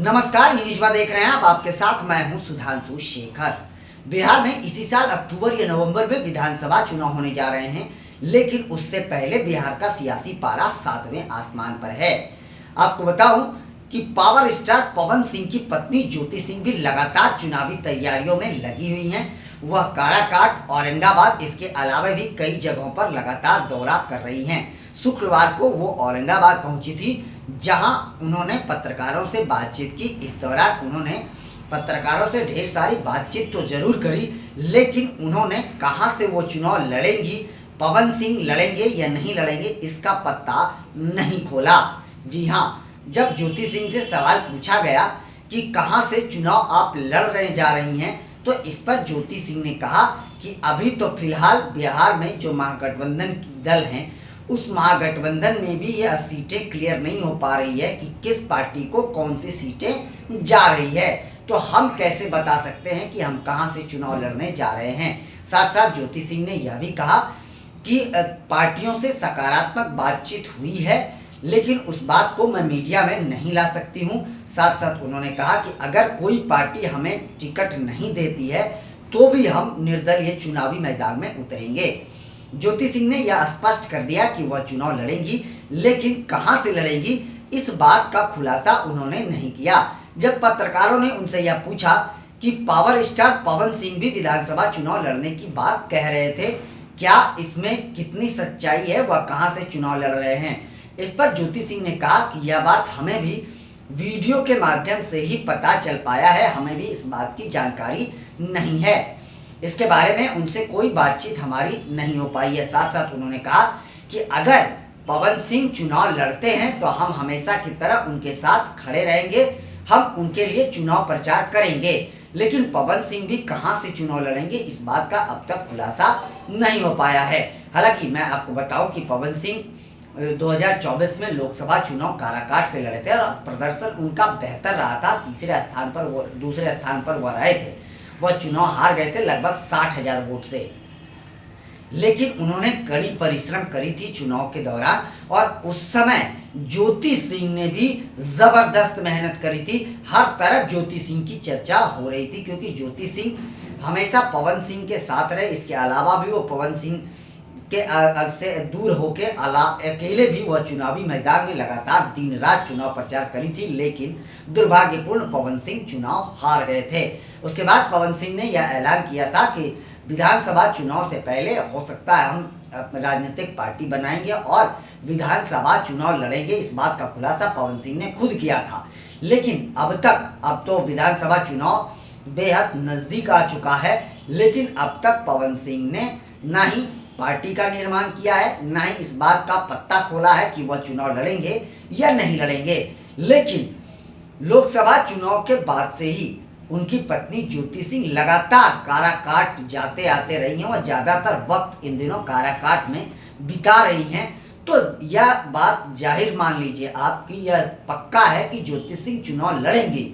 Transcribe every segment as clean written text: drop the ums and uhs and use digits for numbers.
नमस्कार, न्यूज़मा देख रहे हैं आप। आपके साथ मैं हूं सुधांशु शेखर। बिहार में इसी साल अक्टूबर या नवंबर में विधानसभा चुनाव होने जा रहे हैं, लेकिन उससे पहले बिहार का सियासी पारा 7वें आसमान पर है। आपको बताऊं कि पावर स्टार पवन सिंह की पत्नी ज्योति सिंह भी लगातार चुनावी तैयारियों में लगी हुई हैं। वह काराकाट, औरंगाबाद, इसके अलावा भी कई जगहों पर लगातार दौरा कर रही हैं। शुक्रवार को वो औरंगाबाद पहुंची थी, जहां उन्होंने पत्रकारों से बातचीत की। इस दौरान उन्होंने पत्रकारों से ढेर सारी बातचीत तो जरूर करी, लेकिन उन्होंने कहां से वो चुनाव लड़ेंगी, पवन सिंह लड़ेंगे या नहीं लड़ेंगे, इसका पत्ता नहीं खोला। जी हां, जब ज्योति सिंह से सवाल पूछा गया कि कहां से चुनाव आप लड़ रहे जा रही हैं, तो इस पर ज्योति सिंह ने कहा कि अभी तो फिलहाल बिहार में जो महागठबंधन दल हैं, उस महागठबंधन में भी यह सीटें क्लियर नहीं हो पा रही है कि किस पार्टी को कौन सी सीटें जा रही है, तो हम कैसे बता सकते हैं कि हम कहां से चुनाव लड़ने जा रहे हैं। साथ साथ ज्योति सिंह ने यह भी कहा कि पार्टियों से सकारात्मक बातचीत हुई है, लेकिन उस बात को मैं मीडिया में नहीं ला सकती हूं। साथ साथ उन्होंने कहा कि अगर कोई पार्टी हमें टिकट नहीं देती है तो भी हम निर्दलीय चुनावी मैदान में उतरेंगे। ज्योति सिंह ने यह स्पष्ट कर दिया कि वह चुनाव लड़ेंगी, लेकिन कहां से लड़ेंगी, इस बात का खुलासा उन्होंने नहीं किया। जब पत्रकारों ने उनसे यह पूछा कि पावर स्टार पवन सिंह भी विधानसभा चुनाव लड़ने की बात कह रहे थे, क्या इसमें कितनी सच्चाई है, वह कहां से चुनाव लड़ रहे हैं, इस पर ज्योति सिंह ने कहा कि यह बात हमें भी वीडियो के माध्यम से ही पता चल पाया है, हमें भी इस बात की जानकारी नहीं है। इसके बारे में उनसे कोई बातचीत हमारी नहीं हो पाई है। साथ साथ उन्होंने कहा कि अगर पवन सिंह चुनाव लड़ते हैं तो हम हमेशा की तरह उनके साथ खड़े रहेंगे, हम उनके लिए चुनाव प्रचार करेंगे, लेकिन पवन सिंह भी कहां से चुनाव लड़ेंगे, इस बात का अब तक खुलासा नहीं हो पाया है। हालांकि मैं आपको बताऊं कि पवन सिंह 2024 में लोकसभा चुनाव काराकाट से लड़े थे और प्रदर्शन उनका बेहतर रहा था। दूसरे स्थान पर वह रहे थे। वह चुनाव हार गए थे लगभग 60,000 वोट से, लेकिन उन्होंने कड़ी परिश्रम करी थी चुनाव के दौरान, और उस समय ज्योति सिंह ने भी जबरदस्त मेहनत करी थी। हर तरफ ज्योति सिंह की चर्चा हो रही थी, क्योंकि ज्योति सिंह हमेशा पवन सिंह के साथ रहे। इसके अलावा भी वो पवन सिंह के से दूर होके अकेले भी वह चुनावी मैदान में लगातार दिन रात चुनाव प्रचार करी थी, लेकिन दुर्भाग्यपूर्ण पवन सिंह चुनाव हार गए थे। उसके बाद पवन सिंह ने यह ऐलान किया था कि विधानसभा चुनाव से पहले हो सकता है हम राजनीतिक पार्टी बनाएंगे और विधानसभा चुनाव लड़ेंगे। इस बात का खुलासा पवन सिंह ने खुद किया था, लेकिन अब तो विधानसभा चुनाव बेहद नजदीक आ चुका है, लेकिन अब तक पवन सिंह ने ना ही पार्टी का निर्माण किया है, ना ही इस बात का पत्ता खोला है कि वह चुनाव लड़ेंगे या नहीं लड़ेंगे। लेकिन लोकसभा चुनाव के बाद से ही उनकी पत्नी ज्योति सिंह लगातार काराकाट जाते आते रही हैं और ज़्यादातर वक्त इन दिनों काराकाट में बिता रही हैं। तो यह बात जाहिर मान लीजिए आपकी, यह पक्का है कि ज्योति सिंह चुनाव लड़ेंगी।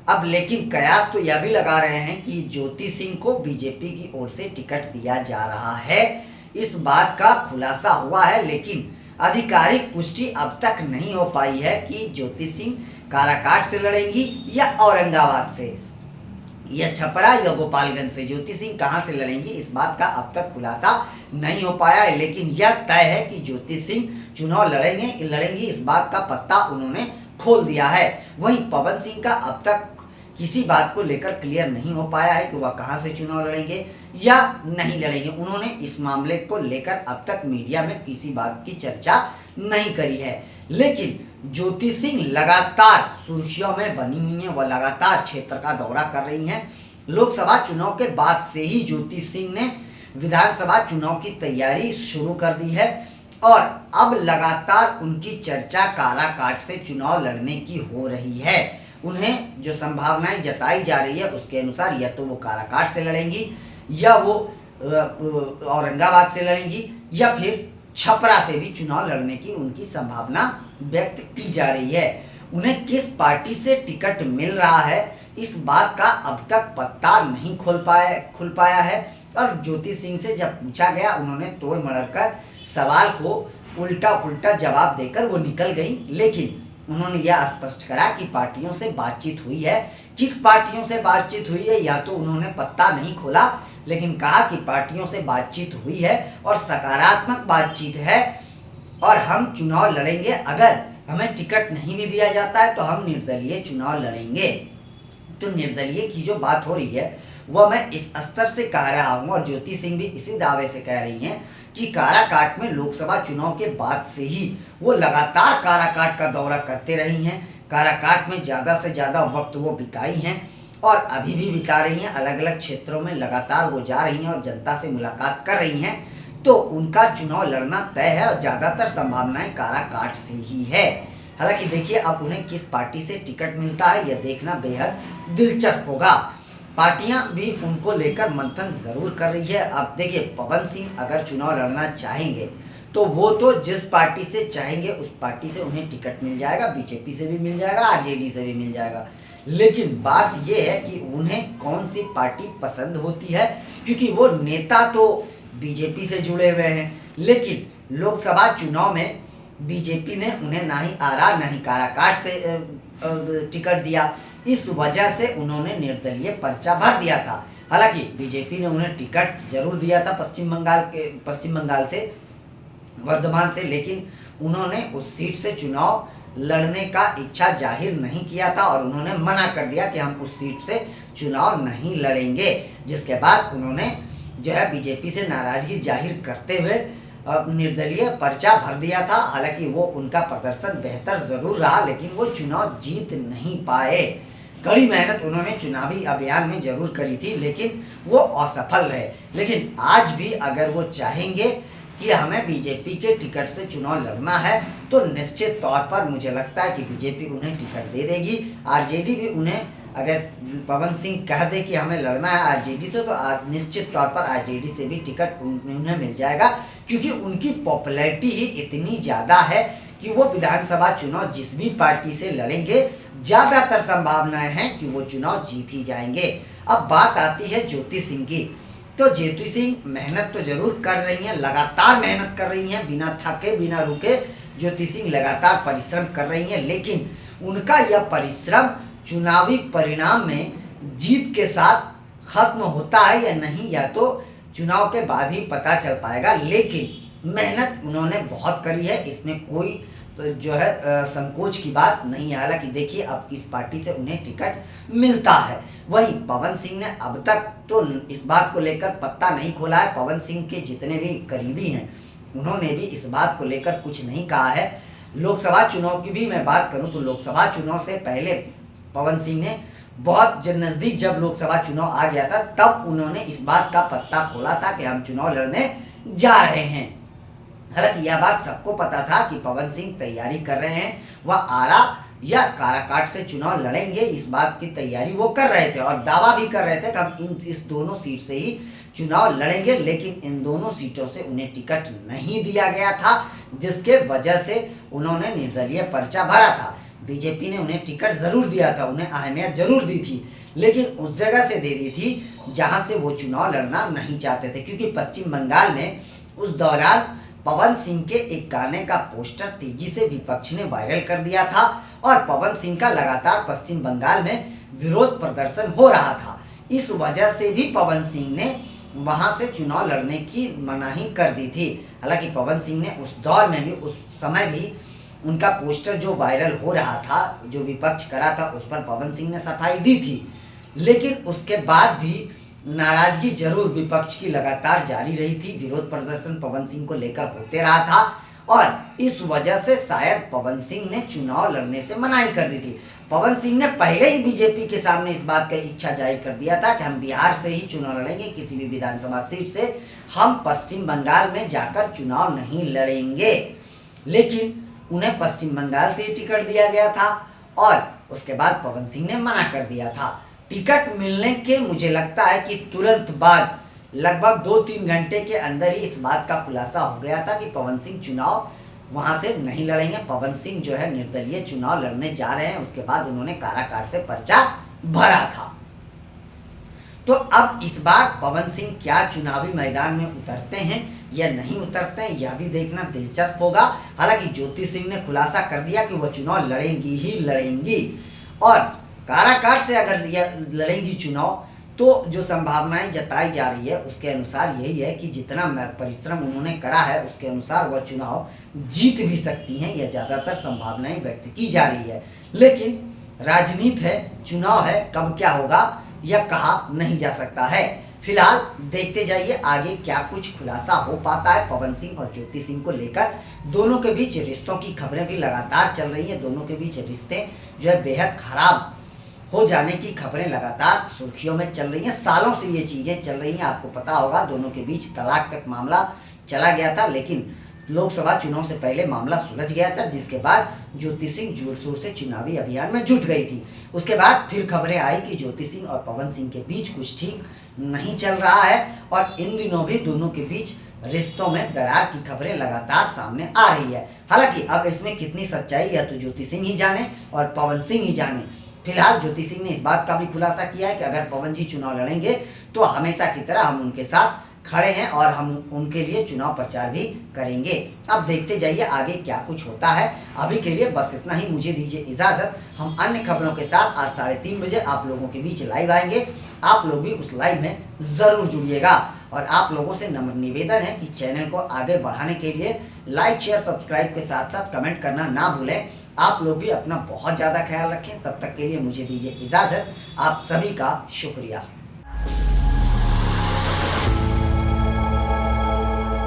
अब लेकिन कयास तो यह भी लगा रहे हैं कि ज्योति सिंह को बीजेपी की ओर से टिकट दिया जा रहा है। इस बात का खुलासा हुआ है, लेकिन आधिकारिक पुष्टि अब तक नहीं हो पाई है कि ज्योति सिंह काराकाट से लड़ेंगी या औरंगाबाद से, या छपरा या गोपालगंज से। ज्योति सिंह कहां से लड़ेंगी, इस बात का अब तक खुलासा नहीं हो पाया है, लेकिन यह तय है कि ज्योति सिंह चुनाव लड़ेंगी, इस बात का पत्ता उन्होंने खोल दिया है। वहीं पवन सिंह का अब तक किसी बात को लेकर क्लियर नहीं हो पाया है कि वह कहां से चुनाव लड़ेंगे या नहीं लड़ेंगे। उन्होंने इस मामले को लेकर अब तक मीडिया में किसी बात की चर्चा नहीं करी है, लेकिन ज्योति सिंह लगातार सुर्खियों में बनी हुई हैं। वह लगातार क्षेत्र का दौरा कर रही हैं। लोकसभा चुनाव के बाद से ही ज्योति सिंह ने विधानसभा चुनाव की तैयारी शुरू कर दी है, और अब लगातार उनकी चर्चा काराकाट से चुनाव लड़ने की हो रही है। उन्हें जो संभावनाएं जताई जा रही है उसके अनुसार या तो वो काराकाट से लड़ेंगी, या वो औरंगाबाद से लड़ेंगी, या फिर छपरा से भी चुनाव लड़ने की उनकी संभावना व्यक्त की जा रही है। उन्हें किस पार्टी से टिकट मिल रहा है, इस बात का अब तक पत्ता नहीं खुल पाया है। और ज्योति सिंह से जब पूछा गया, उन्होंने तोड़ मरोड़ कर सवाल को उल्टा पुल्टा जवाब देकर वो निकल गई, लेकिन उन्होंने यह स्पष्ट करा कि पार्टियों से बातचीत हुई है। किस पार्टियों से बातचीत हुई है या तो उन्होंने पत्ता नहीं खोला, लेकिन कहा कि पार्टियों से बातचीत हुई है और सकारात्मक बातचीत है और हम चुनाव लड़ेंगे। अगर हमें टिकट नहीं भी दिया जाता है तो हम निर्दलीय चुनाव लड़ेंगे। तो निर्दलीय की जो बात हो रही है वह मैं इस स्तर से कह रहा हूँ और ज्योति सिंह भी इसी दावे से कह रही हैं कि काराकाट में लोकसभा चुनाव के बाद से ही वो लगातार काराकाट का दौरा करते रही हैं। काराकाट में ज़्यादा से ज़्यादा वक्त वो बिताई हैं और अभी भी बिता रही हैं। अलग अलग क्षेत्रों में लगातार वो जा रही हैं और जनता से मुलाकात कर रही हैं। तो उनका चुनाव लड़ना तय है और ज़्यादातर संभावनाएं काराकाट से ही है। हालांकि देखिए अब उन्हें किस पार्टी से टिकट मिलता है यह देखना बेहद दिलचस्प होगा। पार्टियां भी उनको लेकर मंथन जरूर कर रही है। अब देखिए पवन सिंह अगर चुनाव लड़ना चाहेंगे तो वो तो जिस पार्टी से चाहेंगे उस पार्टी से उन्हें टिकट मिल जाएगा। बीजेपी से भी मिल जाएगा, आरजेडी से भी मिल जाएगा। लेकिन बात यह है कि उन्हें कौन सी पार्टी पसंद होती है, क्योंकि वो नेता तो बीजेपी से जुड़े हुए हैं, लेकिन लोकसभा चुनाव में बीजेपी ने उन्हें ना ही आरा ना ही काराकाट से टिकट दिया। इस वजह से उन्होंने निर्दलीय पर्चा भर दिया था। हालांकि बीजेपी ने उन्हें टिकट जरूर दिया था पश्चिम बंगाल से, वर्धमान से, लेकिन उन्होंने उस सीट से चुनाव लड़ने का इच्छा जाहिर नहीं किया था और उन्होंने मना कर दिया कि हम उस सीट से चुनाव नहीं लड़ेंगे। जिसके बाद उन्होंने जो है बीजेपी से नाराजगी जाहिर करते हुए निर्दलीय पर्चा भर दिया था। हालांकि वो उनका प्रदर्शन बेहतर जरूर रहा, लेकिन वो चुनाव जीत नहीं पाए। कड़ी मेहनत उन्होंने चुनावी अभियान में जरूर करी थी, लेकिन वो असफल रहे। लेकिन आज भी अगर वो चाहेंगे कि हमें बीजेपी के टिकट से चुनाव लड़ना है तो निश्चित तौर पर मुझे लगता है कि बीजेपी उन्हें टिकट दे देगी। आरजेडी भी उन्हें, अगर पवन सिंह कह दे कि हमें लड़ना है आरजेडी से, तो निश्चित तौर पर आरजेडी से भी टिकट उन्हें मिल जाएगा, क्योंकि उनकी पॉपुलैरिटी ही इतनी ज़्यादा है कि वो विधानसभा चुनाव जिस भी पार्टी से लड़ेंगे ज़्यादातर संभावनाएं हैं कि वो चुनाव जीत ही जाएंगे। अब बात आती है ज्योति सिंह की। तो ज्योति सिंह मेहनत तो जरूर कर रही हैं, लगातार मेहनत कर रही हैं, बिना थके बिना रुके ज्योति सिंह लगातार परिश्रम कर रही हैं। लेकिन उनका यह परिश्रम चुनावी परिणाम में जीत के साथ खत्म होता है या नहीं, या तो चुनाव के बाद ही पता चल पाएगा। लेकिन मेहनत उन्होंने बहुत करी है, इसमें कोई जो है संकोच की बात नहीं है। हालांकि देखिए अब किस पार्टी से उन्हें टिकट मिलता है। वहीं पवन सिंह ने अब तक तो इस बात को लेकर पत्ता नहीं खोला है। पवन सिंह के जितने भी करीबी हैं उन्होंने भी इस बात को लेकर कुछ नहीं कहा है। लोकसभा चुनाव की भी मैं बात करूं तो लोकसभा चुनाव से पहले पवन सिंह ने बहुत नज़दीक जब लोकसभा चुनाव आ गया था तब उन्होंने इस बात का पत्ता खोला था कि हम चुनाव लड़ने जा रहे हैं। हालांकि यह बात सबको पता था कि पवन सिंह तैयारी कर रहे हैं, वह आरा या काराकाट से चुनाव लड़ेंगे, इस बात की तैयारी वो कर रहे थे और दावा भी कर रहे थे कि हम इस दोनों सीट से ही चुनाव लड़ेंगे। लेकिन इन दोनों सीटों से उन्हें टिकट नहीं दिया गया था, जिसके वजह से उन्होंने निर्दलीय पर्चा भरा था। बीजेपी ने उन्हें टिकट जरूर दिया था, उन्हें अहमियत जरूर दी थी, लेकिन उस जगह से दे दी थी जहां से वो चुनाव लड़ना नहीं चाहते थे। क्योंकि पश्चिम बंगाल में उस दौरान पवन सिंह के एक गाने का पोस्टर तेजी से विपक्ष ने वायरल कर दिया था और पवन सिंह का लगातार पश्चिम बंगाल में विरोध प्रदर्शन हो रहा था। इस वजह से भी पवन सिंह ने वहां से चुनाव लड़ने की मनाही कर दी थी। हालांकि पवन सिंह ने उस दौर में भी, उस समय भी उनका पोस्टर जो वायरल हो रहा था, जो विपक्ष करा था, उस पर पवन सिंह ने सफाई दी थी। लेकिन उसके बाद भी नाराजगी जरूर विपक्ष की लगातार जारी रही थी। विरोध प्रदर्शन पवन सिंह को लेकर होते रहा था और इस वजह से शायद पवन सिंह ने चुनाव लड़ने से मनाही कर दी थी। पवन सिंह ने पहले ही बीजेपी के सामने इस बात का इच्छा जाहिर कर दिया था कि हम बिहार से ही चुनाव लड़ेंगे, किसी भी विधानसभा सीट से हम पश्चिम बंगाल में जाकर चुनाव नहीं लड़ेंगे। लेकिन उन्हें पश्चिम बंगाल से ही टिकट दिया गया था और उसके बाद पवन सिंह ने मना कर दिया था। टिकट मिलने के मुझे लगता है कि तुरंत बाद लगभग 2-3 घंटे के अंदर ही इस बात का खुलासा हो गया था कि पवन सिंह चुनाव वहां से नहीं लड़ेंगे। पवन सिंह जो है निर्दलीय चुनाव लड़ने जा रहे हैं। उसके बाद उन्होंने काराकाट से पर्चा भरा था। तो अब इस बार पवन सिंह क्या चुनावी मैदान में उतरते हैं या नहीं उतरते हैं, यह भी देखना दिलचस्प होगा। हालांकि ज्योति सिंह ने खुलासा कर दिया कि वह चुनाव लड़ेंगी ही लड़ेंगी, और काराकाट से अगर यह लड़ेंगी चुनाव तो जो संभावनाएं जताई जा रही है उसके अनुसार यही है कि जितना परिश्रम उन्होंने करा है उसके अनुसार वह चुनाव जीत भी सकती हैं, यह ज़्यादातर संभावनाएं व्यक्त की जा रही है। लेकिन राजनीति है, चुनाव है, कब क्या होगा यह कहा नहीं जा सकता है। फिलहाल देखते जाइए आगे क्या कुछ खुलासा हो पाता है पवन सिंह और ज्योति सिंह को लेकर। दोनों के बीच रिश्तों की खबरें भी लगातार चल रही है, दोनों के बीच रिश्ते जो है बेहद खराब हो जाने की खबरें लगातार सुर्खियों में चल रही हैं। सालों से ये चीज़ें चल रही हैं, आपको पता होगा दोनों के बीच तलाक तक मामला चला गया था, लेकिन लोकसभा चुनाव से पहले मामला सुलझ गया था, जिसके बाद ज्योति सिंह जोर शोर से चुनावी अभियान में जुट गई थी। उसके बाद फिर खबरें आई कि ज्योति सिंह और पवन सिंह के बीच कुछ ठीक नहीं चल रहा है, और इन दिनों भी दोनों के बीच रिश्तों में दरार की खबरें लगातार सामने आ रही है। हालांकि अब इसमें कितनी सच्चाई है तो ज्योति सिंह ही जाने और पवन सिंह ही जाने। फिलहाल ज्योति सिंह ने इस बात का भी खुलासा किया है कि अगर पवन जी चुनाव लड़ेंगे तो हमेशा की तरह हम उनके साथ खड़े हैं और हम उनके लिए चुनाव प्रचार भी करेंगे। अब देखते जाइए आगे क्या कुछ होता है। अभी के लिए बस इतना ही, मुझे दीजिए इजाज़त। हम अन्य खबरों के साथ आज 3:30 बजे आप लोगों के बीच लाइव आएंगे। आप लोग भी उस लाइव में ज़रूर जुड़िएगा, और आप लोगों से नम्र निवेदन है कि चैनल को आगे बढ़ाने के लिए लाइक शेयर सब्सक्राइब के साथ साथ कमेंट करना ना भूलें। आप लोग भी अपना बहुत ज़्यादा ख्याल रखें। तब तक के लिए मुझे दीजिए इजाज़त। आप सभी का शुक्रिया।